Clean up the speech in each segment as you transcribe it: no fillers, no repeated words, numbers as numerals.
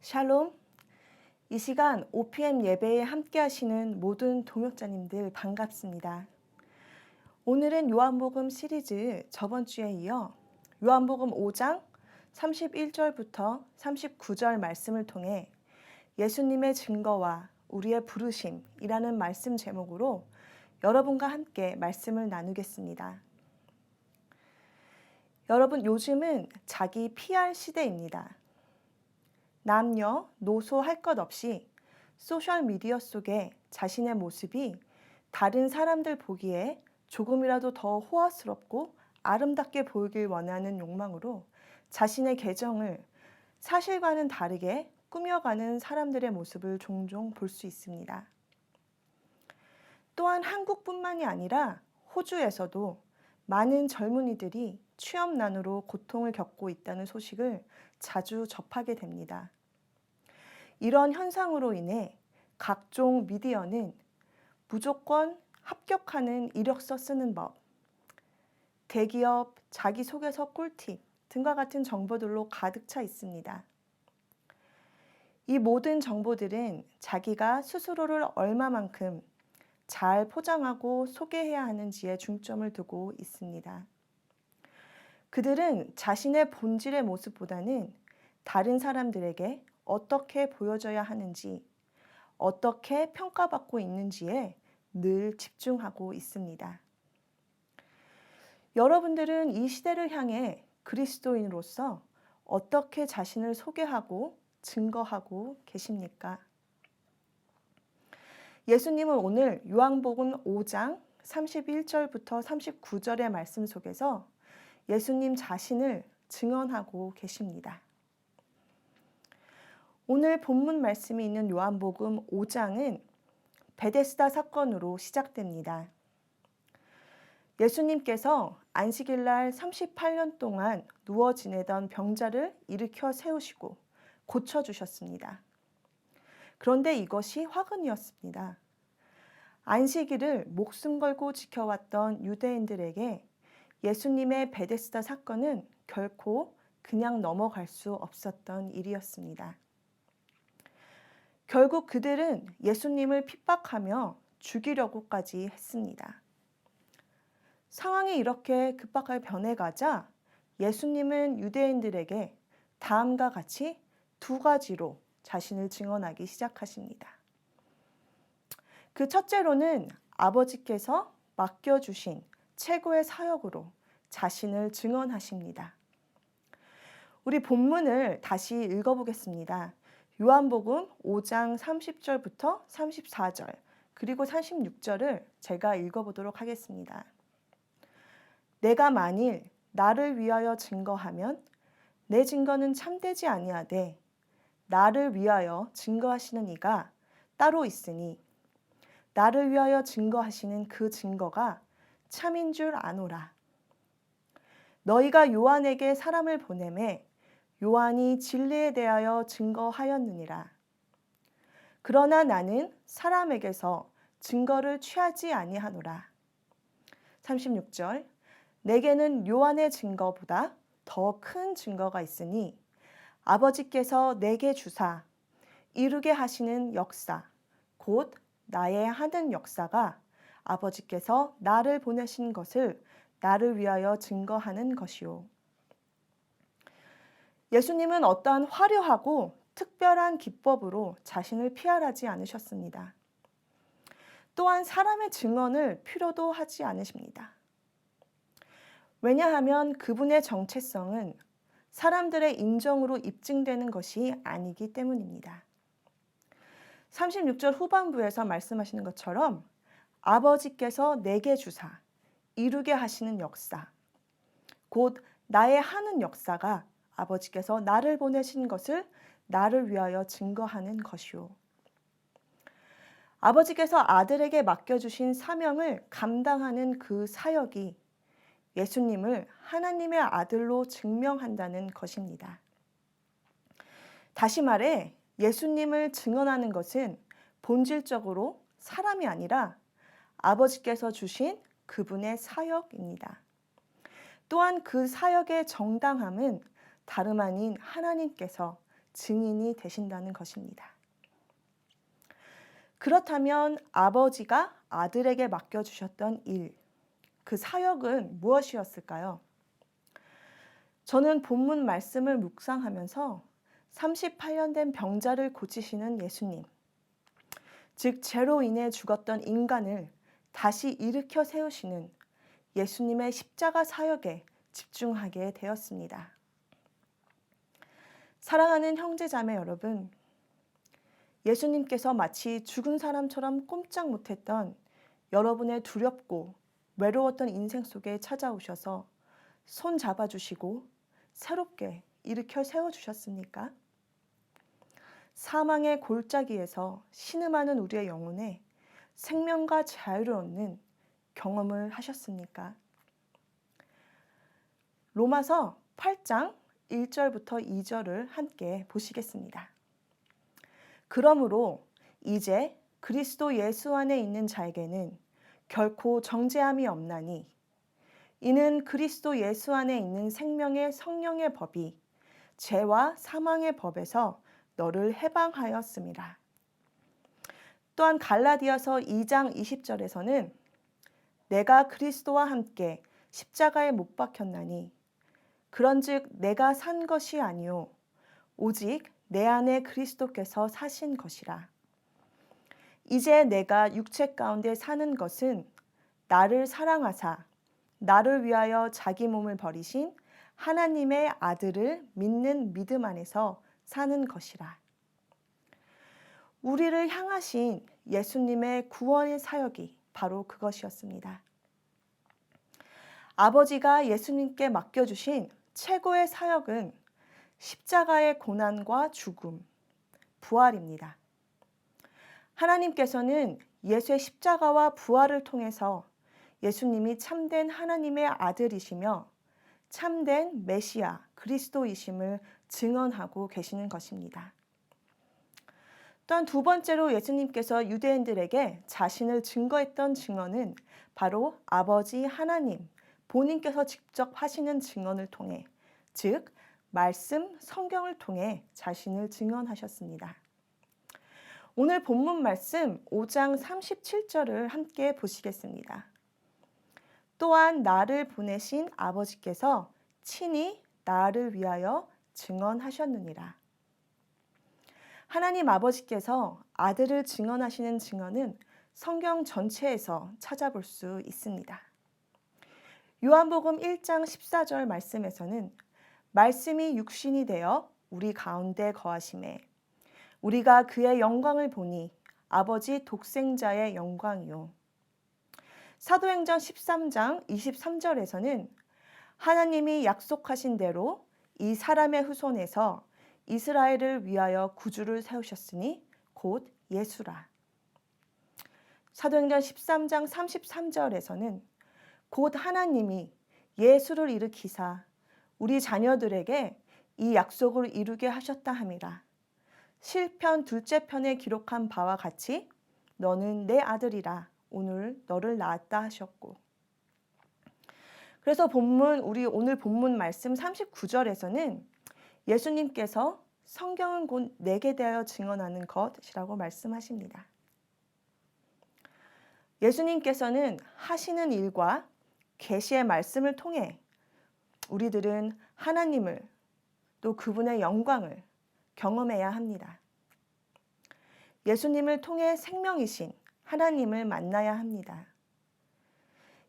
샬롬. 이 시간 OPM 예배에 함께 하시는 모든 동역자님들 반갑습니다. 오늘은 요한복음 시리즈 저번 주에 이어 요한복음 5장 31절부터 39절 말씀을 통해 예수님의 증거와 우리의 부르심이라는 말씀 제목으로 여러분과 함께 말씀을 나누겠습니다. 여러분, 요즘은 자기 PR 시대입니다. 남녀, 노소 할 것 없이 소셜미디어 속에 자신의 모습이 다른 사람들 보기에 조금이라도 더 호화스럽고 아름답게 보이길 원하는 욕망으로 자신의 계정을 사실과는 다르게 꾸며가는 사람들의 모습을 종종 볼 수 있습니다. 또한 한국뿐만이 아니라 호주에서도 많은 젊은이들이 취업난으로 고통을 겪고 있다는 소식을 자주 접하게 됩니다. 이런 현상으로 인해 각종 미디어는 무조건 합격하는 이력서 쓰는 법, 대기업 자기소개서 꿀팁 등과 같은 정보들로 가득 차 있습니다. 이 모든 정보들은 자기가 스스로를 얼마만큼 잘 포장하고 소개해야 하는지에 중점을 두고 있습니다. 그들은 자신의 본질의 모습보다는 다른 사람들에게 어떻게 보여져야 하는지, 어떻게 평가받고 있는지에 늘 집중하고 있습니다. 여러분들은 이 시대를 향해 그리스도인으로서 어떻게 자신을 소개하고 증거하고 계십니까? 예수님은 오늘 요한복음 5장 31절부터 39절의 말씀 속에서 예수님 자신을 증언하고 계십니다. 오늘 본문 말씀이 있는 요한복음 5장은 베데스다 사건으로 시작됩니다. 예수님께서 안식일 날 38년 동안 누워 지내던 병자를 일으켜 세우시고 고쳐주셨습니다. 그런데 이것이 화근이었습니다. 안식일을 목숨 걸고 지켜왔던 유대인들에게 예수님의 베데스다 사건은 결코 그냥 넘어갈 수 없었던 일이었습니다. 결국 그들은 예수님을 핍박하며 죽이려고까지 했습니다. 상황이 이렇게 급박하게 변해가자 예수님은 유대인들에게 다음과 같이 두 가지로 자신을 증언하기 시작하십니다. 그 첫째로는 아버지께서 맡겨주신 최고의 사역으로 자신을 증언하십니다. 우리 본문을 다시 읽어보겠습니다. 요한복음 5장 30절부터 34절 그리고 36절을 제가 읽어보도록 하겠습니다. 내가 만일 나를 위하여 증거하면 내 증거는 참되지 아니하되 나를 위하여 증거하시는 이가 따로 있으니 나를 위하여 증거하시는 그 증거가 참인 줄 아노라. 너희가 요한에게 사람을 보내매 요한이 진리에 대하여 증거하였느니라. 그러나 나는 사람에게서 증거를 취하지 아니하노라. 36절 내게는 요한의 증거보다 더 큰 증거가 있으니 아버지께서 내게 주사 이루게 하시는 역사 곧 나의 하는 역사가 아버지께서 나를 보내신 것을 나를 위하여 증거하는 것이요. 예수님은 어떠한 화려하고 특별한 기법으로 자신을 PR하지 않으셨습니다. 또한 사람의 증언을 필요도 하지 않으십니다. 왜냐하면 그분의 정체성은 사람들의 인정으로 입증되는 것이 아니기 때문입니다. 36절 후반부에서 말씀하시는 것처럼 아버지께서 내게 주사 이루게 하시는 역사 곧 나의 하는 역사가 아버지께서 나를 보내신 것을 나를 위하여 증거하는 것이요. 아버지께서 아들에게 맡겨주신 사명을 감당하는 그 사역이 예수님을 하나님의 아들로 증명한다는 것입니다. 다시 말해 예수님을 증언하는 것은 본질적으로 사람이 아니라 아버지께서 주신 그분의 사역입니다. 또한 그 사역의 정당함은 다름 아닌 하나님께서 증인이 되신다는 것입니다. 그렇다면 아버지가 아들에게 맡겨주셨던 일, 그 사역은 무엇이었을까요? 저는 본문 말씀을 묵상하면서 38년 된 병자를 고치시는 예수님, 즉 죄로 인해 죽었던 인간을 다시 일으켜 세우시는 예수님의 십자가 사역에 집중하게 되었습니다. 사랑하는 형제자매 여러분, 예수님께서 마치 죽은 사람처럼 꼼짝 못했던 여러분의 두렵고 외로웠던 인생 속에 찾아오셔서 손 잡아주시고 새롭게 일으켜 세워주셨습니까? 사망의 골짜기에서 신음하는 우리의 영혼에 생명과 자유를 얻는 경험을 하셨습니까? 로마서 8장 1절부터 2절을 함께 보시겠습니다. 그러므로 이제 그리스도 예수 안에 있는 자에게는 결코 정죄함이 없나니 이는 그리스도 예수 안에 있는 생명의 성령의 법이 죄와 사망의 법에서 너를 해방하였습니다. 또한 갈라디아서 2장 20절에서는 내가 그리스도와 함께 십자가에 못 박혔나니 그런즉 내가 산 것이 아니요 오직 내 안에 그리스도께서 사신 것이라. 이제 내가 육체 가운데 사는 것은 나를 사랑하사 나를 위하여 자기 몸을 버리신 하나님의 아들을 믿는 믿음 안에서 사는 것이라. 우리를 향하신 예수님의 구원의 사역이 바로 그것이었습니다. 아버지가 예수님께 맡겨주신 최고의 사역은 십자가의 고난과 죽음, 부활입니다. 하나님께서는 예수의 십자가와 부활을 통해서 예수님이 참된 하나님의 아들이시며 참된 메시아 그리스도이심을 증언하고 계시는 것입니다. 또한 두 번째로 예수님께서 유대인들에게 자신을 증거했던 증언은 바로 아버지 하나님 본인께서 직접 하시는 증언을 통해, 즉 말씀 성경을 통해 자신을 증언하셨습니다. 오늘 본문 말씀 5장 37절을 함께 보시겠습니다. 또한 나를 보내신 아버지께서 친히 나를 위하여 증언하셨느니라. 하나님 아버지께서 아들을 증언하시는 증언은 성경 전체에서 찾아볼 수 있습니다. 요한복음 1장 14절 말씀에서는 말씀이 육신이 되어 우리 가운데 거하심에 우리가 그의 영광을 보니 아버지 독생자의 영광이요. 사도행전 13장 23절에서는 하나님이 약속하신 대로 이 사람의 후손에서 이스라엘을 위하여 구주를 세우셨으니 곧 예수라. 사도행전 13장 33절에서는 곧 하나님이 예수를 일으키사 우리 자녀들에게 이 약속을 이루게 하셨다 함이라. 시편 2째 편에 기록한 바와 같이 너는 내 아들이라 오늘 너를 낳았다 하셨고, 그래서 우리 오늘 본문 말씀 39절에서는 예수님께서 성경은 곧 내게 대하여 증언하는 것이라고 말씀하십니다. 예수님께서는 하시는 일과 계시의 말씀을 통해 우리들은 하나님을 또 그분의 영광을 경험해야 합니다. 예수님을 통해 생명이신 하나님을 만나야 합니다.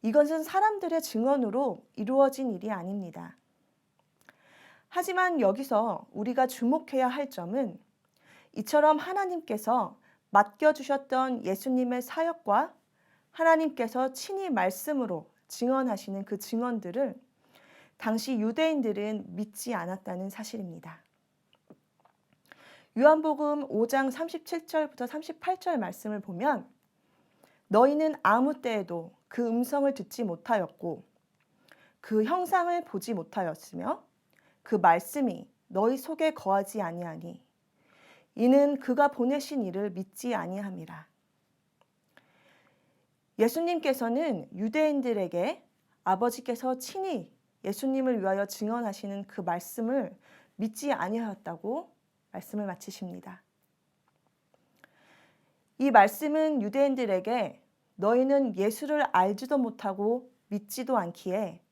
이것은 사람들의 증언으로 이루어진 일이 아닙니다. 하지만 여기서 우리가 주목해야 할 점은 이처럼 하나님께서 맡겨주셨던 예수님의 사역과 하나님께서 친히 말씀으로 증언하시는 그 증언들을 당시 유대인들은 믿지 않았다는 사실입니다. 요한복음 5장 37절부터 38절 말씀을 보면 너희는 아무 때에도 그 음성을 듣지 못하였고 그 형상을 보지 못하였으며 그 말씀이 너희 속에 거하지 아니하니 이는 그가 보내신 이를 믿지 아니함이라. 예수님께서는 유대인들에게 아버지께서 친히 예수님을 위하여 증언하시는 그 말씀을 믿지 아니하였다고 말씀을 마치십니다. 이 말씀은 유대인들에게 너희는 예수를 알지도 못하고 믿지도 않기에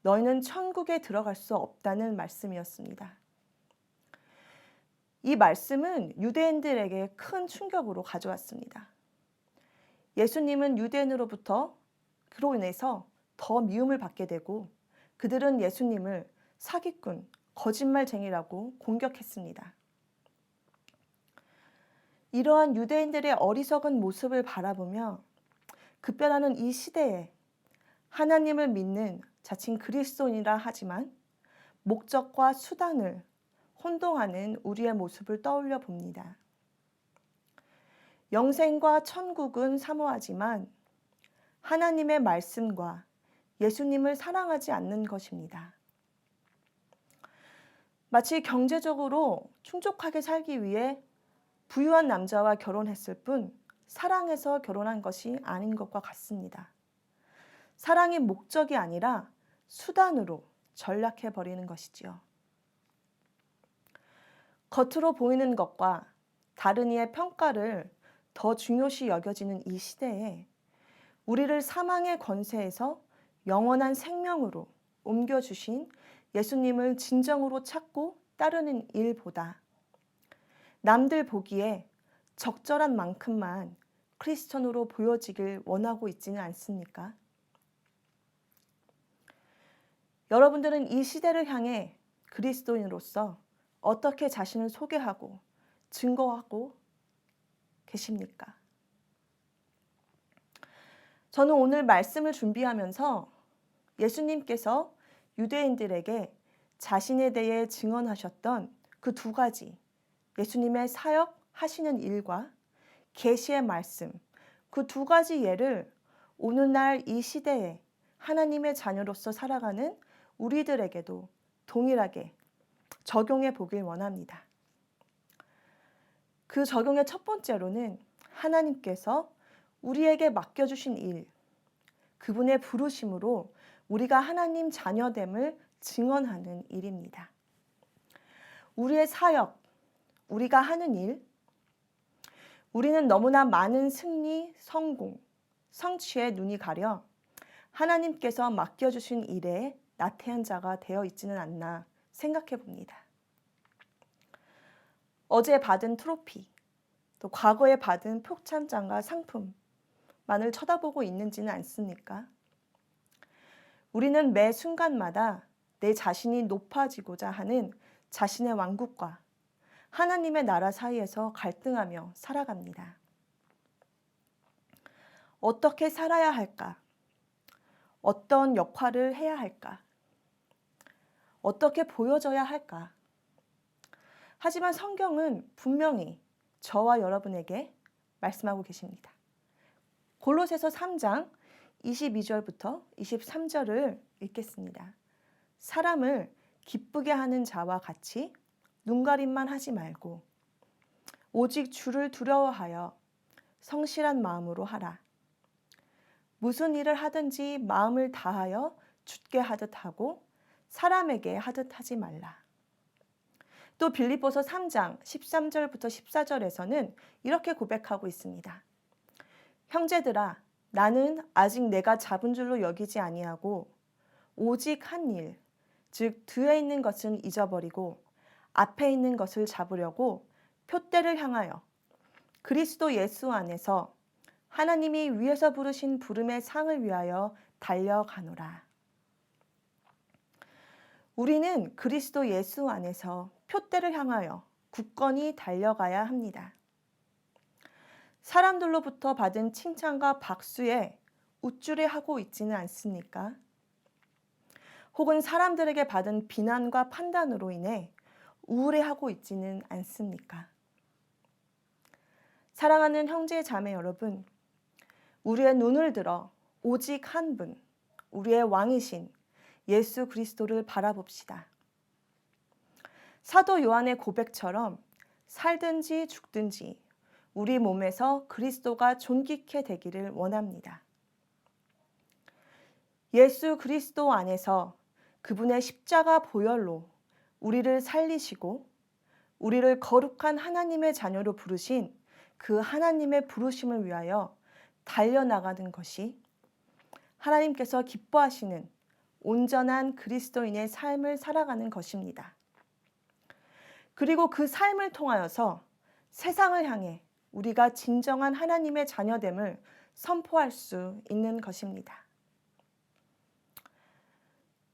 너희는 천국에 들어갈 수 없다는 말씀이었습니다. 이 말씀은 유대인들에게 큰 충격으로 가져왔습니다. 예수님은 유대인으로부터 그로 인해서 더 미움을 받게 되고 그들은 예수님을 사기꾼, 거짓말쟁이라고 공격했습니다. 이러한 유대인들의 어리석은 모습을 바라보며 급변하는 이 시대에 하나님을 믿는 자칭 그리스도인이라 하지만 목적과 수단을 혼동하는 우리의 모습을 떠올려 봅니다. 영생과 천국은 사모하지만 하나님의 말씀과 예수님을 사랑하지 않는 것입니다. 마치 경제적으로 충족하게 살기 위해 부유한 남자와 결혼했을 뿐 사랑해서 결혼한 것이 아닌 것과 같습니다. 사랑이 목적이 아니라 수단으로 전락해버리는 것이지요. 겉으로 보이는 것과 다른 이의 평가를 더 중요시 여겨지는 이 시대에 우리를 사망의 권세에서 영원한 생명으로 옮겨주신 예수님을 진정으로 찾고 따르는 일보다 남들 보기에 적절한 만큼만 크리스천으로 보여지길 원하고 있지는 않습니까? 여러분들은 이 시대를 향해 그리스도인으로서 어떻게 자신을 소개하고 증거하고 계십니까? 저는 오늘 말씀을 준비하면서 예수님께서 유대인들에게 자신에 대해 증언하셨던 그 두 가지, 예수님의 사역 하시는 일과 계시의 말씀, 그 두 가지 예를 오늘날 이 시대에 하나님의 자녀로서 살아가는 우리들에게도 동일하게 적용해 보길 원합니다. 그 적용의 첫 번째로는 하나님께서 우리에게 맡겨주신 일, 그분의 부르심으로 우리가 하나님 자녀됨을 증언하는 일입니다. 우리의 사역, 우리가 하는 일, 우리는 너무나 많은 승리, 성공, 성취에 눈이 가려 하나님께서 맡겨주신 일에 나태한 자가 되어 있지는 않나 생각해 봅니다. 어제 받은 트로피, 또 과거에 받은 표창장과 상품만을 쳐다보고 있는지는 않습니까? 우리는 매 순간마다 내 자신이 높아지고자 하는 자신의 왕국과 하나님의 나라 사이에서 갈등하며 살아갑니다. 어떻게 살아야 할까? 어떤 역할을 해야 할까? 어떻게 보여져야 할까? 하지만 성경은 분명히 저와 여러분에게 말씀하고 계십니다. 골로새서 3장 22절부터 23절을 읽겠습니다. 사람을 기쁘게 하는 자와 같이 눈가림만 하지 말고 오직 주를 두려워하여 성실한 마음으로 하라. 무슨 일을 하든지 마음을 다하여 주께 하듯 하고 사람에게 하듯 하지 말라. 또 빌립보서 3장 13절부터 14절에서는 이렇게 고백하고 있습니다. 형제들아, 나는 아직 내가 잡은 줄로 여기지 아니하고 오직 한 일, 즉 뒤에 있는 것은 잊어버리고 앞에 있는 것을 잡으려고 표대를 향하여 그리스도 예수 안에서 하나님이 위에서 부르신 부름의 상을 위하여 달려가노라. 우리는 그리스도 예수 안에서 표대를 향하여 굳건히 달려가야 합니다. 사람들로부터 받은 칭찬과 박수에 우쭐해하고 있지는 않습니까? 혹은 사람들에게 받은 비난과 판단으로 인해 우울해하고 있지는 않습니까? 사랑하는 형제 자매 여러분, 우리의 눈을 들어 오직 한 분, 우리의 왕이신 예수 그리스도를 바라봅시다. 사도 요한의 고백처럼 살든지 죽든지 우리 몸에서 그리스도가 존귀케 되기를 원합니다. 예수 그리스도 안에서 그분의 십자가 보혈로 우리를 살리시고 우리를 거룩한 하나님의 자녀로 부르신 그 하나님의 부르심을 위하여 달려나가는 것이 하나님께서 기뻐하시는 온전한 그리스도인의 삶을 살아가는 것입니다. 그리고 그 삶을 통하여서 세상을 향해 우리가 진정한 하나님의 자녀됨을 선포할 수 있는 것입니다.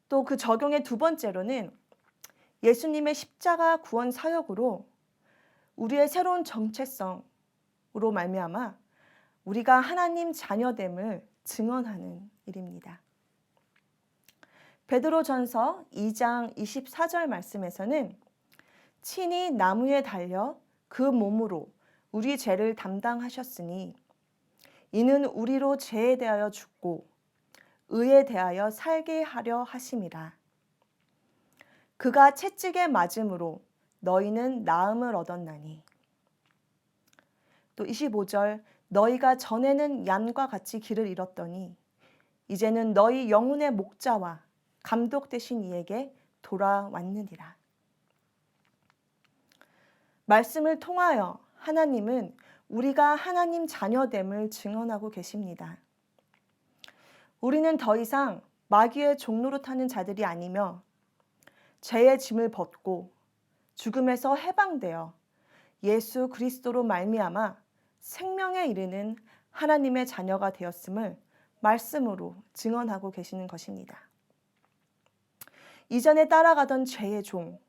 또 그 적용의 두 번째로는 예수님의 십자가 구원 사역으로 우리의 새로운 정체성으로 말미암아 우리가 하나님 자녀됨을 증언하는 일입니다. 베드로전서 2장 24절 말씀에서는 친히 나무에 달려 그 몸으로 우리 죄를 담당하셨으니 이는 우리로 죄에 대하여 죽고 의에 대하여 살게 하려 하심이라. 그가 채찍에 맞음으로 너희는 나음을 얻었나니. 또 25절 너희가 전에는 양과 같이 길을 잃었더니 이제는 너희 영혼의 목자와 감독 되신 이에게 돌아왔느니라. 말씀을 통하여 하나님은 우리가 하나님 자녀됨을 증언하고 계십니다. 우리는 더 이상 마귀의 종로로 타는 자들이 아니며 죄의 짐을 벗고 죽음에서 해방되어 예수 그리스도로 말미암아 생명에 이르는 하나님의 자녀가 되었음을 말씀으로 증언하고 계시는 것입니다. 이전에 따라가던 죄의 종,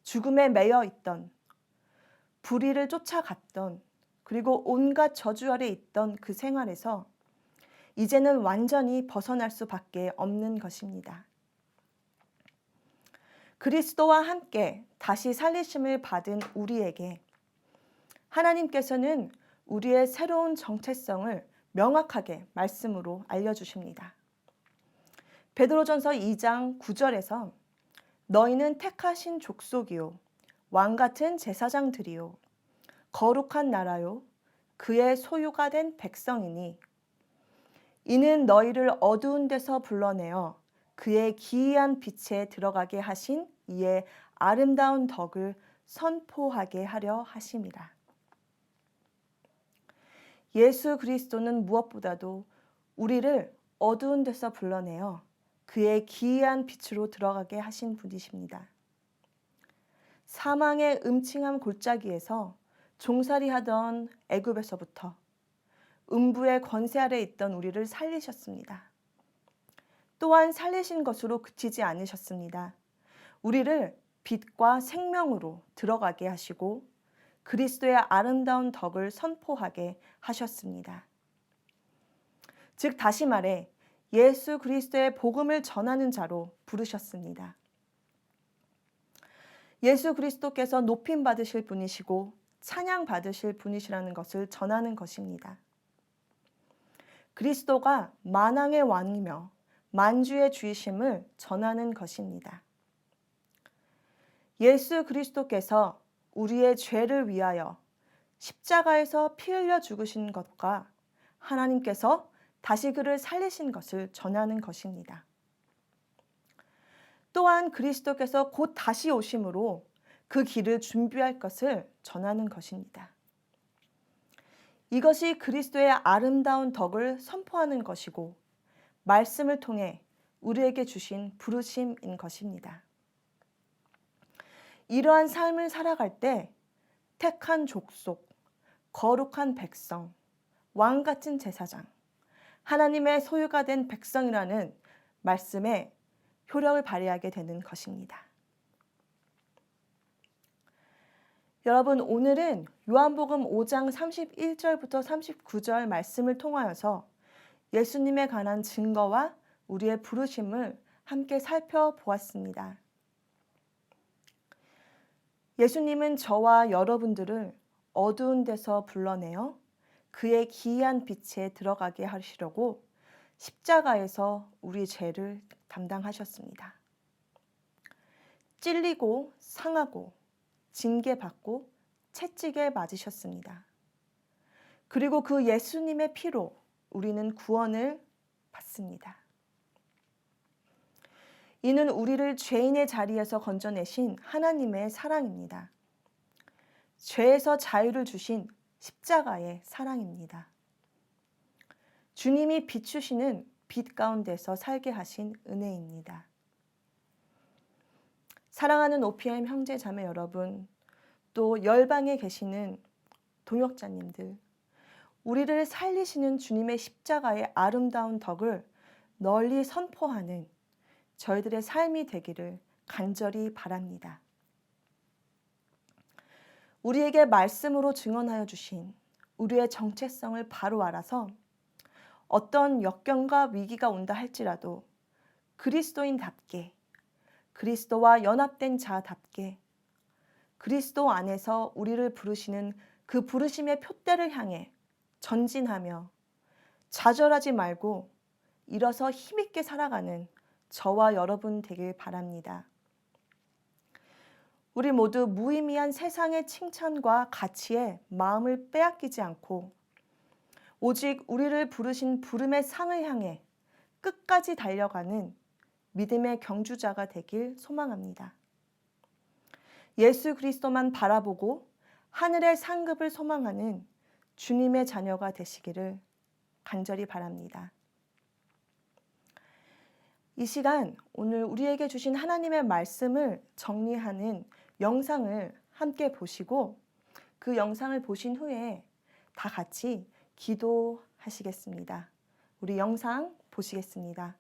죽음에 매여 있던, 불의를 쫓아갔던, 그리고 온갖 저주 아래 있던 그 생활에서 이제는 완전히 벗어날 수밖에 없는 것입니다. 그리스도와 함께 다시 살리심을 받은 우리에게 하나님께서는 우리의 새로운 정체성을 명확하게 말씀으로 알려주십니다. 베드로전서 2장 9절에서 너희는 택하신 족속이요 왕같은 제사장들이요 거룩한 나라요 그의 소유가 된 백성이니 이는 너희를 어두운 데서 불러내어 그의 기이한 빛에 들어가게 하신 이의 아름다운 덕을 선포하게 하려 하심이라. 예수 그리스도는 무엇보다도 우리를 어두운 데서 불러내어 그의 기이한 빛으로 들어가게 하신 분이십니다. 사망의 음침한 골짜기에서 종살이하던 애굽에서부터 음부의 권세 아래 있던 우리를 살리셨습니다. 또한 살리신 것으로 그치지 않으셨습니다. 우리를 빛과 생명으로 들어가게 하시고 그리스도의 아름다운 덕을 선포하게 하셨습니다. 즉 다시 말해 예수 그리스도의 복음을 전하는 자로 부르셨습니다. 예수 그리스도께서 높임 받으실 분이시고 찬양 받으실 분이시라는 것을 전하는 것입니다. 그리스도가 만왕의 왕이며 만주의 주이심을 전하는 것입니다. 예수 그리스도께서 우리의 죄를 위하여 십자가에서 피 흘려 죽으신 것과 하나님께서 다시 그를 살리신 것을 전하는 것입니다. 또한 그리스도께서 곧 다시 오심으로 그 길을 준비할 것을 전하는 것입니다. 이것이 그리스도의 아름다운 덕을 선포하는 것이고 말씀을 통해 우리에게 주신 부르심인 것입니다. 이러한 삶을 살아갈 때 택한 족속, 거룩한 백성, 왕같은 제사장, 하나님의 소유가 된 백성이라는 말씀에 효력을 발휘하게 되는 것입니다. 여러분, 오늘은 요한복음 5장 31절부터 39절 말씀을 통하여서 예수님에 관한 증거와 우리의 부르심을 함께 살펴보았습니다. 예수님은 저와 여러분들을 어두운 데서 불러내어 그의 기이한 빛에 들어가게 하시려고 십자가에서 우리 죄를 담당하셨습니다. 찔리고 상하고 징계받고 채찍에 맞으셨습니다. 그리고 그 예수님의 피로 우리는 구원을 받습니다. 이는 우리를 죄인의 자리에서 건져내신 하나님의 사랑입니다. 죄에서 자유를 주신 십자가의 사랑입니다. 주님이 비추시는 빛 가운데서 살게 하신 은혜입니다. 사랑하는 OPM 형제 자매 여러분, 또 열방에 계시는 동역자님들, 우리를 살리시는 주님의 십자가의 아름다운 덕을 널리 선포하는 저희들의 삶이 되기를 간절히 바랍니다. 우리에게 말씀으로 증언하여 주신 우리의 정체성을 바로 알아서 어떤 역경과 위기가 온다 할지라도 그리스도인답게, 그리스도와 연합된 자답게 그리스도 안에서 우리를 부르시는 그 부르심의 표대를 향해 전진하며 좌절하지 말고 일어서 힘있게 살아가는 저와 여러분 되길 바랍니다. 우리 모두 무의미한 세상의 칭찬과 가치에 마음을 빼앗기지 않고 오직 우리를 부르신 부름의 상을 향해 끝까지 달려가는 믿음의 경주자가 되길 소망합니다. 예수 그리스도만 바라보고 하늘의 상급을 소망하는 주님의 자녀가 되시기를 간절히 바랍니다. 이 시간 오늘 우리에게 주신 하나님의 말씀을 정리하는 영상을 함께 보시고 그 영상을 보신 후에 다 같이 기도하시겠습니다. 우리 영상 보시겠습니다.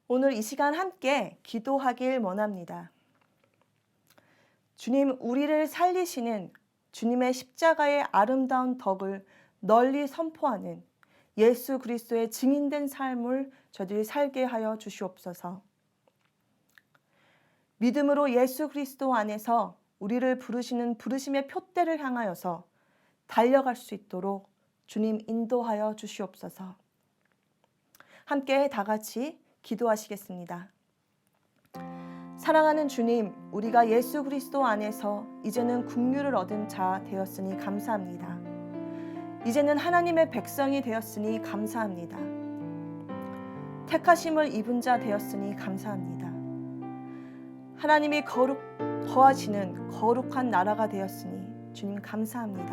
오늘 이 시간 함께 기도하길 원합니다. 주님, 우리를 살리시는 주님의 십자가의 아름다운 덕을 널리 선포하는 예수 그리스도의 증인된 삶을 저들이 살게 하여 주시옵소서. 믿음으로 예수 그리스도 안에서 우리를 부르시는 부르심의 표대를 향하여서 달려갈 수 있도록 주님 인도하여 주시옵소서. 함께 다 같이 기도하시겠습니다. 사랑하는 주님, 우리가 예수 그리스도 안에서 이제는 긍휼을 얻은 자 되었으니 감사합니다. 이제는 하나님의 백성이 되었으니 감사합니다. 택하심을 입은 자 되었으니 감사합니다. 하나님이 거하시는 거룩한 나라가 되었으니 주님 감사합니다.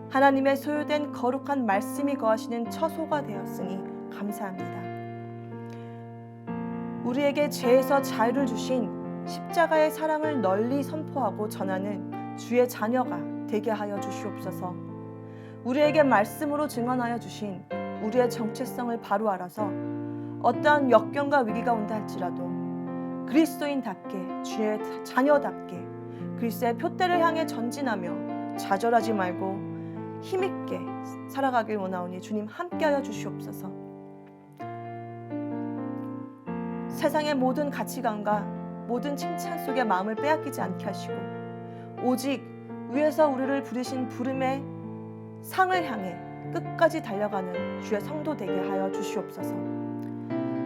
하나님의 소유된 거룩한 말씀이 거하시는 처소가 되었으니 감사합니다. 우리에게 죄에서 자유를 주신 십자가의 사랑을 널리 선포하고 전하는 주의 자녀가 되게 하여 주시옵소서. 우리에게 말씀으로 증언하여 주신 우리의 정체성을 바로 알아서 어떠한 역경과 위기가 온다 할지라도 그리스도인답게 주의 자녀답게 글쎄 표대를 향해 전진하며 좌절하지 말고 힘있게 살아가길 원하오니 주님 함께하여 주시옵소서. 세상의 모든 가치관과 모든 칭찬 속에 마음을 빼앗기지 않게 하시고 오직 위에서 우리를 부르신 부름의 상을 향해 끝까지 달려가는 주의 성도 되게 하여 주시옵소서.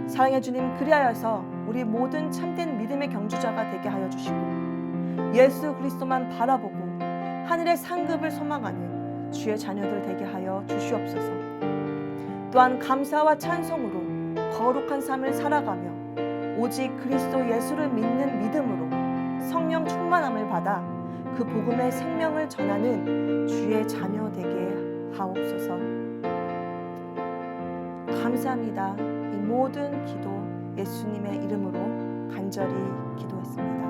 사랑의 주님, 그리하여서 우리 모든 참된 믿음의 경주자가 되게 하여 주시고 예수 그리스도만 바라보고 하늘의 상급을 소망하는 주의 자녀들 되게 하여 주시옵소서. 또한 감사와 찬송으로 거룩한 삶을 살아가며 오직 그리스도 예수를 믿는 믿음으로 성령 충만함을 받아 그 복음의 생명을 전하는 주의 자녀 되게 하옵소서. 감사합니다. 이 모든 기도 예수님의 이름으로 간절히 기도했습니다.